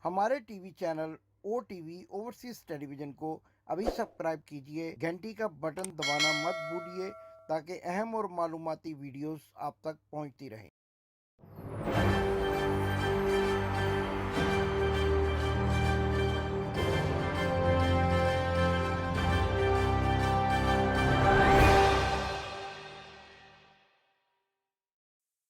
हमारे TV channel ओ TV overseas television को अभी सब्सक्राइब कीजिए, घंटी का बटन दबाना मत भूलिए ताकि अहम और मालूमाती वीडियोस आप तक पहुंचती रहें।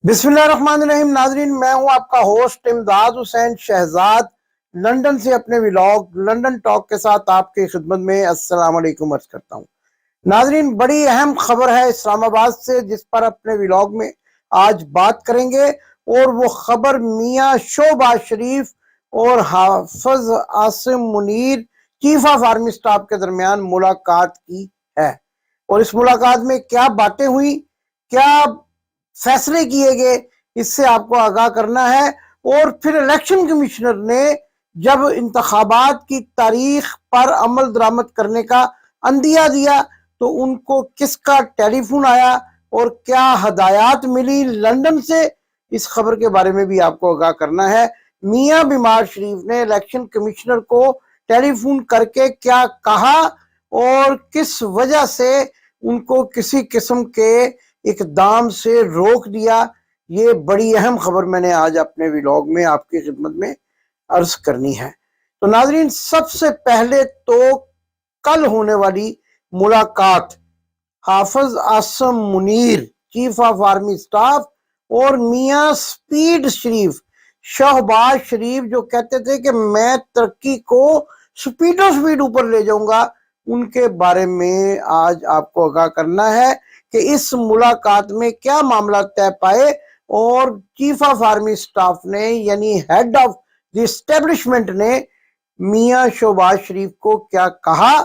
बिस्मिल्लाहिर्रहमानिर्रहीम। नाजरीन, मैं हूं आपका होस्ट इमदाद हुसैन शहजाद, लंदन से अपने व्लॉग लंदन टॉक के साथ आपकी खिदमत में अस्सलाम वालेकुम अर्ज करता हूं। नाजरीन, बड़ी अहम खबर है इस्लामाबाद से जिस पर अपने व्लॉग में आज बात करेंगे, और वो खबर मियां शहबाज शरीफ और Hafiz Asim Munir chief of army staff के दरमियान मुलाकात की है। और इस मुलाकात में क्या बातें हुई, क्या फैसले किए गए, इससे आपको आगाह करना है। और फिर इलेक्शन कमिश्नर ने जब इंतखाबात की तारीख पर अमल दरामद करने का अंदिया दिया तो उनको किसका टेलीफोन आया और क्या हदायत मिली लंदन से, इस खबर के बारे में भी आपको आगाह करना है। मियां बीमार शरीफ ने इलेक्शन कमिश्नर को टेलीफोन करके क्या कहा और किस वजह से उनको किसी किस्म के इकदाम से रोक दिया, ये बड़ी अहम खबर मैंने आज अपने व्लॉग में आपकी खिदमत में अर्ज करनी है। तो नाजरीन, सबसे पहले तो कल होने वाली मुलाकात Hafiz Asim Munir chief of army staff और मियां स्पीड शरीफ शहबाज शरीफ, जो कहते थे कि मैं तरक्की को स्पीड ऊपर ले जाऊंगा, उनके बारे में आज आपको आगाह करना है कि इस मुलाकात में क्या मामला तय पाए और चीफ ऑफ आर्मी स्टाफ ने यानी हेड ऑफ द एस्टेब्लिशमेंट ने मियां शहबाज शरीफ को क्या कहा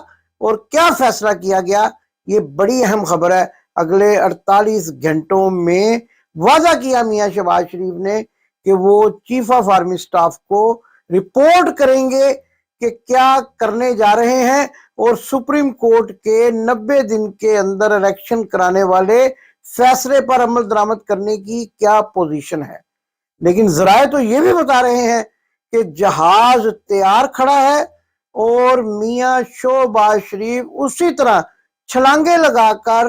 और क्या फैसला किया गया। ये बड़ी अहम खबर है। अगले 48 घंटों में वादा किया मियां शहबाज शरीफ ने कि वो चीफ ऑफ आर्मी स्टाफ को रिपोर्ट करेंगे कि क्या करने जा रहे हैं और सुप्रीम कोर्ट के 90 दिन के अंदर इलेक्शन कराने वाले फैसले पर अमल दरामद करने की क्या पोजीशन है। लेकिन जराए तो ये भी बता रहे हैं कि जहाज तैयार खड़ा है और मियां शहबाज शरीफ उसी तरह छलांगे लगाकर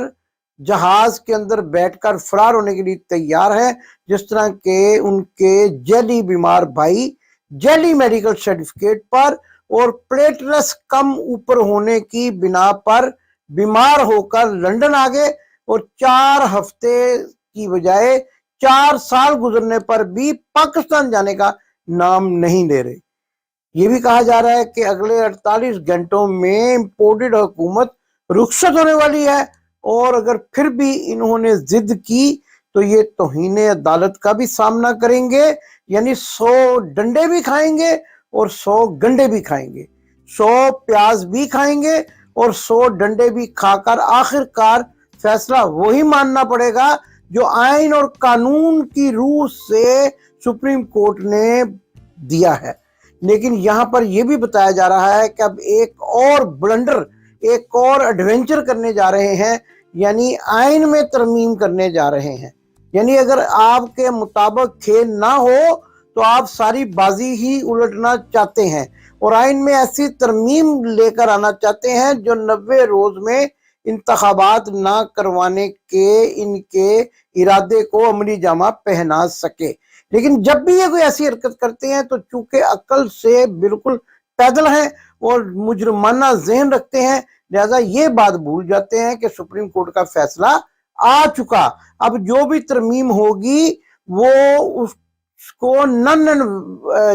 जहाज के अंदर बैठकर फरार होने के लिए तैयार है, जिस तरह के उनके जेली बीमार भाई जेली मेडिकल सर्टिफिकेट पर और प्लेटलेट्स कम ऊपर होने की बिना पर बीमार होकर लंदन आ गए और 4 हफ्ते की बजाय 4 साल गुजरने पर भी पाकिस्तान जाने का नाम नहीं ले रहे। ये भी कहा जा रहा है कि अगले 48 घंटों में इंपोर्टेड हुकूमत रुखसत होने वाली है और अगर फिर भी इन्होंने जिद की तो ये तौहीन अदालत का भी सामना करेंगे, यानी 100 डंडे भी खाएंगे और 100 गंडे भी खाएंगे, 100 प्याज भी खाएंगे और 100 डंडे भी खाकर आखिरकार फैसला वही मानना पड़ेगा जो आइन और कानून की रूह से सुप्रीम कोर्ट ने दिया है। लेकिन यहाँ पर यह भी बताया जा रहा है कि अब एक और ब्लंडर, एक और एडवेंचर करने जा रहे हैं, यानी आइन में तरमीम करने जा रहे हैं। यानी अगर आपके मुताबिक खेल ना हो तो आप सारी बाजी ही उलटना चाहते हैं और आइन में ऐसी तरमीम लेकर आना चाहते हैं जो 90 रोज में इंतखाबात ना करवाने के इनके इरादे को अमली जामा पहना सके। लेकिन जब भी ये कोई ऐसी हरकत करते हैं तो चूंकि अक्ल से बिल्कुल पैदल हैं और मुजरमाना ज़हन रखते हैं, लिहाजा ये बात भूल जाते हैं कि सुप्रीम कोर्ट का फैसला आ चुका। अब जो भी तरमीम होगी वो उसको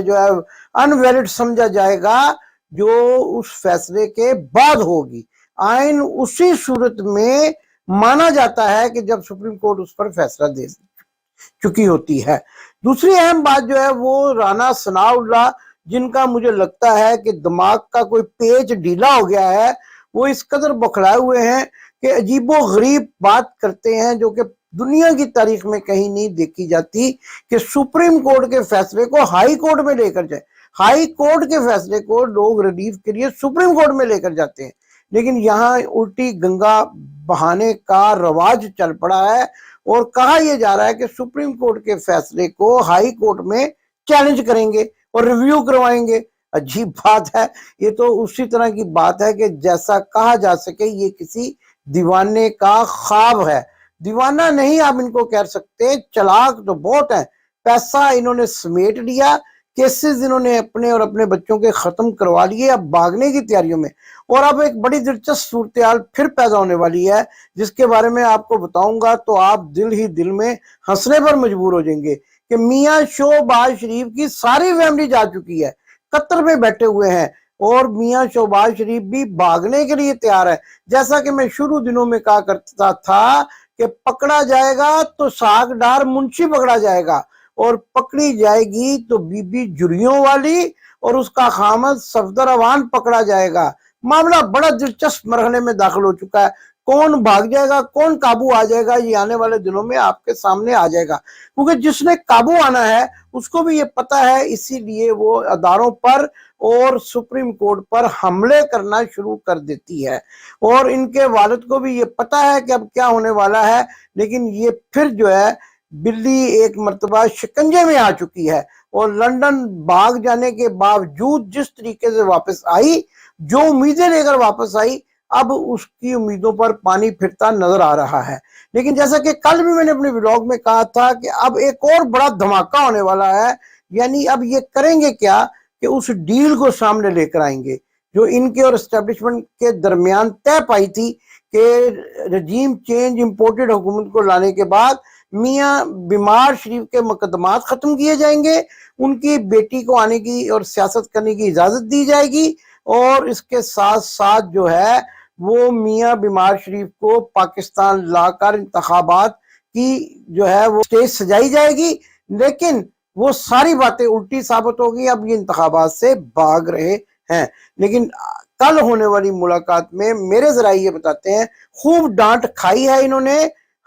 जो है अनवैलिड समझा जाएगा जो उस फैसले के बाद होगी। आइन उसी सूरत में माना जाता है कि जब सुप्रीम कोर्ट उस पर फैसला दे चुकी होती है। दूसरी अहम बात जो है वो राना सनाउल्लाह, जिनका मुझे लगता है कि दिमाग का कोई पेच ढीला हो गया है, वो इस कदर बौखलाए हुए हैं कि अजीबो गरीब बात करते हैं जो कि दुनिया की तारीख में कहीं नहीं देखी जाती कि सुप्रीम कोर्ट के फैसले को हाई कोर्ट में लेकर जाए। हाई कोर्ट के फैसले को लोग रिलीफ के लिए सुप्रीम कोर्ट में लेकर जाते हैं, लेकिन यहाँ उल्टी गंगा बहाने का रवाज चल पड़ा है और कहा यह जा रहा है कि सुप्रीम कोर्ट के फैसले को हाई कोर्ट में चैलेंज करेंगे اور ریویو کروائیں گے۔ عجیب بات ہے، یہ تو اسی طرح کی بات ہے کہ جیسا کہا جا سکے یہ کسی دیوانے کا خواب ہے۔ دیوانہ نہیں آپ ان کو کہہ سکتے، چلاک تو بہت ہیں۔ پیسہ انہوں نے سمیٹ لیا، کیسز انہوں نے اپنے اور اپنے بچوں کے ختم کروا لیے، اب بھاگنے کی تیاریوں میں۔ اور اب ایک بڑی دلچسپ صورتحال پھر پیدا ہونے والی ہے جس کے بارے میں آپ کو بتاؤں گا تو آپ دل ہی دل میں ہنسنے پر مجبور ہو جائیں گے کہ میاں شہباز شریف کی ساری فیملی جا چکی ہے، قطر میں بیٹھے ہوئے ہیں، اور میاں شہباز شریف بھی بھاگنے کے لیے تیار ہے۔ جیسا کہ میں شروع دنوں میں کہا کرتا تھا کہ پکڑا جائے گا تو ساگ ڈار منشی پکڑا جائے گا، اور پکڑی جائے گی تو بی بی جھریوں والی اور اس کا خامد صفدر اوان پکڑا جائے گا۔ معاملہ بڑا دلچسپ مرحلے میں داخل ہو چکا ہے۔ کون بھاگ جائے گا، کون قابو آ جائے گا، یہ آنے والے دنوں میں آپ کے سامنے آ جائے گا، کیونکہ جس نے قابو آنا ہے اس کو بھی یہ پتا ہے، اسی لیے وہ اداروں پر اور سپریم کورٹ پر حملے کرنا شروع کر دیتی ہے۔ اور ان کے والد کو بھی یہ پتا ہے کہ اب کیا ہونے والا ہے، لیکن یہ پھر جو ہے بلی ایک مرتبہ شکنجے میں آ چکی ہے، اور لندن بھاگ جانے کے باوجود جس طریقے سے واپس آئی، جو امیدیں لے کر واپس آئی، اب اس کی امیدوں پر پانی پھرتا نظر آ رہا ہے۔ لیکن جیسا کہ کل بھی میں نے اپنے ولاگ میں کہا تھا کہ اب ایک اور بڑا دھماکہ ہونے والا ہے، یعنی اب یہ کریں گے کیا کہ اس ڈیل کو سامنے لے کر آئیں گے جو ان کے اور اسٹیبلشمنٹ کے درمیان طے پائی تھی کہ رجیم چینج امپورٹڈ حکومت کو لانے کے بعد میاں بیمار شریف کے مقدمات ختم کیے جائیں گے، ان کی بیٹی کو آنے کی اور سیاست کرنے کی اجازت دی جائے گی، اور اس کے ساتھ ساتھ جو ہے وہ میاں بیمار شریف کو پاکستان لا کر انتخابات کی جو ہے وہ سٹیج سجائی جائے گی۔ لیکن وہ ساری باتیں الٹی ثابت ہوگی، اب یہ انتخابات سے بھاگ رہے ہیں۔ لیکن کل ہونے والی ملاقات میں میرے ذرائع یہ بتاتے ہیں خوب ڈانٹ کھائی ہے انہوں نے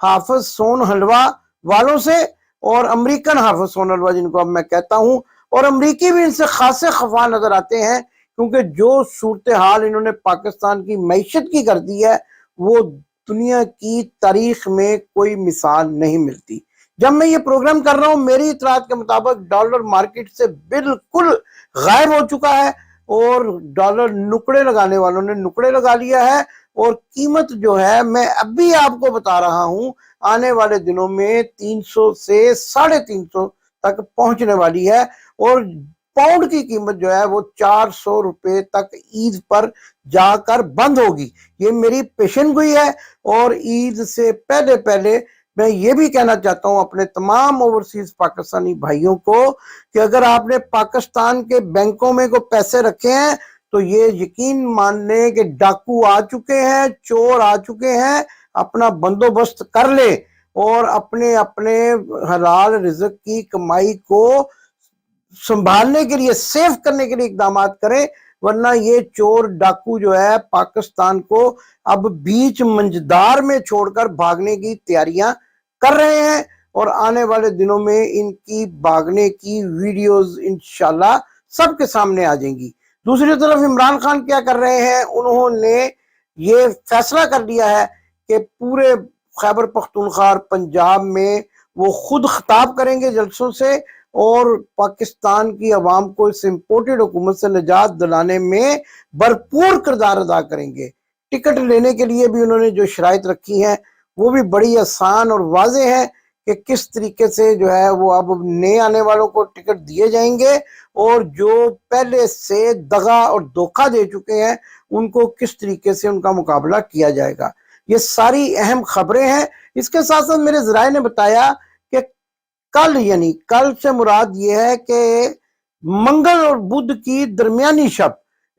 حافظ سون حلوہ والوں سے، اور امریکن حافظ سون حلوہ جن کو اب میں کہتا ہوں، اور امریکی بھی ان سے خاصے خفا نظر آتے ہیں، کیونکہ جو صورتحال انہوں نے پاکستان کی معیشت کی کر دی ہے وہ دنیا کی تاریخ میں کوئی مثال نہیں ملتی۔ جب میں یہ پروگرام کر رہا ہوں میری اطلاعات کے مطابق ڈالر مارکیٹ سے بالکل غائب ہو چکا ہے، اور ڈالر نکڑے لگانے والوں نے نکڑے لگا لیا ہے، اور قیمت جو ہے میں اب بھی آپ کو بتا رہا ہوں آنے والے دنوں میں 300 سے 350 تک پہنچنے والی ہے، اور پاؤنڈ کی قیمت جو ہے وہ 400 روپے تک عید پر جا کر بند ہوگی۔ یہ میری پیشن گوئی ہے، اور عید سے پہلے پہلے میں یہ بھی کہنا چاہتا ہوں اپنے تمام اوورسیز پاکستانی بھائیوں کو کہ اگر آپ نے پاکستان کے بینکوں میں کوئی پیسے رکھے ہیں تو یہ یقین مان لیں کہ ڈاکو آ چکے ہیں، چور آ چکے ہیں، اپنا بندوبست کر لیں اور اپنے اپنے حلال رزق کی کمائی کو سنبھالنے کے لیے، سیف کرنے کے لیے اقدامات کریں، ورنہ یہ چور ڈاکو جو ہے پاکستان کو اب بیچ منجدار میں چھوڑ کر بھاگنے کی تیاریاں کر رہے ہیں، اور آنے والے دنوں میں ان کی بھاگنے کی ویڈیوز انشاءاللہ سب کے سامنے آ جائیں گی۔ دوسری طرف عمران خان کیا کر رہے ہیں، انہوں نے یہ فیصلہ کر لیا ہے کہ پورے خیبر پختونخوا اور پنجاب میں وہ خود خطاب کریں گے جلسوں سے، اور پاکستان کی عوام کو اس امپورٹڈ حکومت سے نجات دلانے میں بھرپور کردار ادا کریں گے۔ ٹکٹ لینے کے لیے بھی انہوں نے جو شرائط رکھی ہیں وہ بھی بڑی آسان اور واضح ہے کہ کس طریقے سے جو ہے وہ اب نئے آنے والوں کو ٹکٹ دیے جائیں گے، اور جو پہلے سے دغا اور دھوکہ دے چکے ہیں ان کو کس طریقے سے ان کا مقابلہ کیا جائے گا۔ یہ ساری اہم خبریں ہیں۔ اس کے ساتھ ساتھ میرے ذرائع نے بتایا کہ کل، یعنی کل سے مراد یہ ہے کہ منگل اور بدھ کی درمیانی شب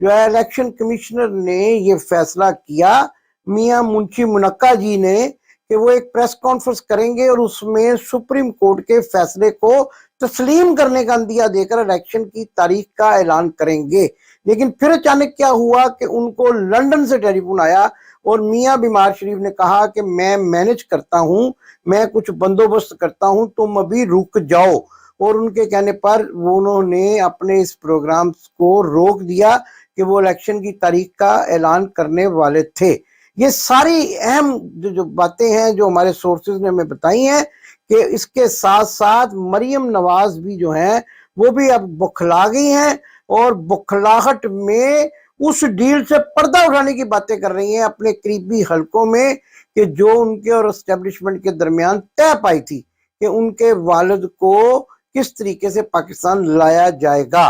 جو ہے الیکشن کمشنر نے یہ فیصلہ کیا، میاں منشی منقع جی نے، کہ وہ ایک پریس کانفرنس کریں گے اور اس میں سپریم کورٹ کے فیصلے کو تسلیم کرنے کا عندیہ دے کر الیکشن کی تاریخ کا اعلان کریں گے۔ لیکن پھر اچانک کیا ہوا کہ ان کو لندن سے ٹیلی فون آیا اور میاں بیمار شریف نے کہا کہ میں مینج کرتا ہوں، میں کچھ بندوبست کرتا ہوں، تم ابھی رک جاؤ، اور ان کے کہنے پر انہوں نے اپنے اس پروگرام کو روک دیا کہ وہ الیکشن کی تاریخ کا اعلان کرنے والے تھے۔ یہ ساری اہم جو باتیں ہیں جو ہمارے سورسز نے ہمیں بتائی ہیں کہ اس کے ساتھ ساتھ مریم نواز بھی جو ہیں وہ بھی اب बौखला गई हैं और बौखलाहट में उस डील से पर्दा उठाने की बातें कर रही हैं अपने करीबी हलकों में कि जो उनके और एस्टेब्लिशमेंट के दरमियान तय पाई थी कि उनके वालिद को किस तरीके से पाकिस्तान लाया जाएगा।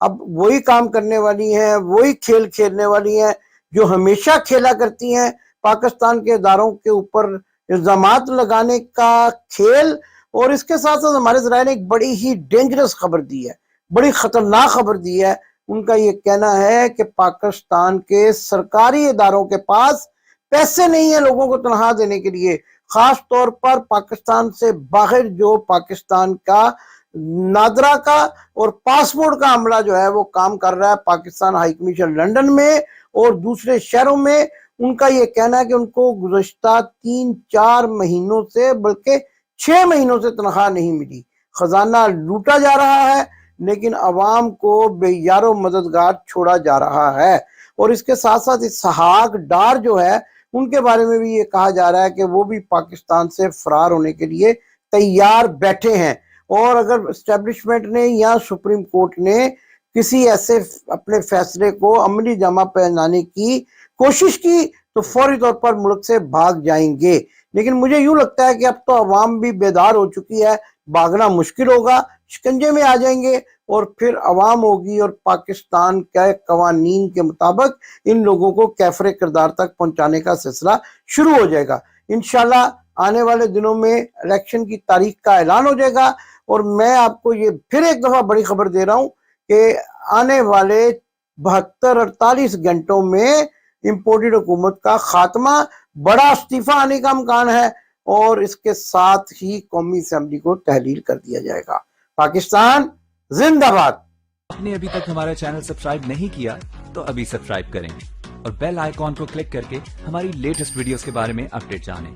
अब वही काम करने वाली हैं, वही खेल खेलने वाली हैं जो हमेशा खेला करती हैं, पाकिस्तान के इदारों के ऊपर इल्जामात लगाने का खेल। और इसके साथ साथ हमारे ज़राए ने एक बड़ी ही डेंजरस खबर दी है, बड़ी खतरनाक खबर दी है। उनका ये कहना है कि पाकिस्तान के सरकारी इदारों के पास पैसे नहीं है लोगों को तनख्वाह देने के लिए, खास तौर पर पाकिस्तान से बाहर जो पाकिस्तान का नादरा का और पासपोर्ट का अमला जो है वो काम कर रहा है पाकिस्तान हाई कमीशन लंदन में और दूसरे शहरों में। उनका ये कहना है कि उनको गुज़श्ता 3-4 महीनों से बल्कि 6 महीनों से तनख्वाह नहीं मिली। खजाना लूटा जा रहा है लेकिन अवाम को बेयारो मददगार छोड़ा जा रहा है। और इसके साथ साथ इसहाक डार जो है उनके बारे में भी ये कहा जा रहा है कि वो भी पाकिस्तान से फरार होने के लिए तैयार बैठे हैं। और अगर एस्टेब्लिशमेंट ने या सुप्रीम कोर्ट ने किसी ऐसे अपने फैसले को अमली जामा पहनाने की कोशिश की तो फौरी तौर पर मुल्क से भाग जाएंगे। लेकिन मुझे यूं लगता है कि अब तो अवाम भी बेदार हो चुकी है, भागना मुश्किल होगा, शिकंजे में आ जाएंगे और फिर अवाम होगी और पाकिस्तान के कवानीन के मुताबिक इन लोगों को कैफरे किरदार तक पहुंचाने का सिलसिला शुरू हो जाएगा। इंशाल्लाह आने वाले दिनों में इलेक्शन की तारीख का ऐलान हो जाएगा। और मैं आपको ये फिर एक दफा बड़ी खबर दे रहा हूं कि आने वाले 72-48 घंटों में इंपोर्टेड हुकूमत का खात्मा, बड़ा इस्तीफा आने का इम्कान है और इसके साथ ही कौमी असेंबली को तहलील कर दिया जाएगा। पाकिस्तान जिंदाबाद। आपने अभी तक हमारा चैनल सब्सक्राइब नहीं किया तो अभी सब्सक्राइब करें और बेल आइकॉन को क्लिक करके हमारी लेटेस्ट वीडियोस के बारे में अपडेट जानें।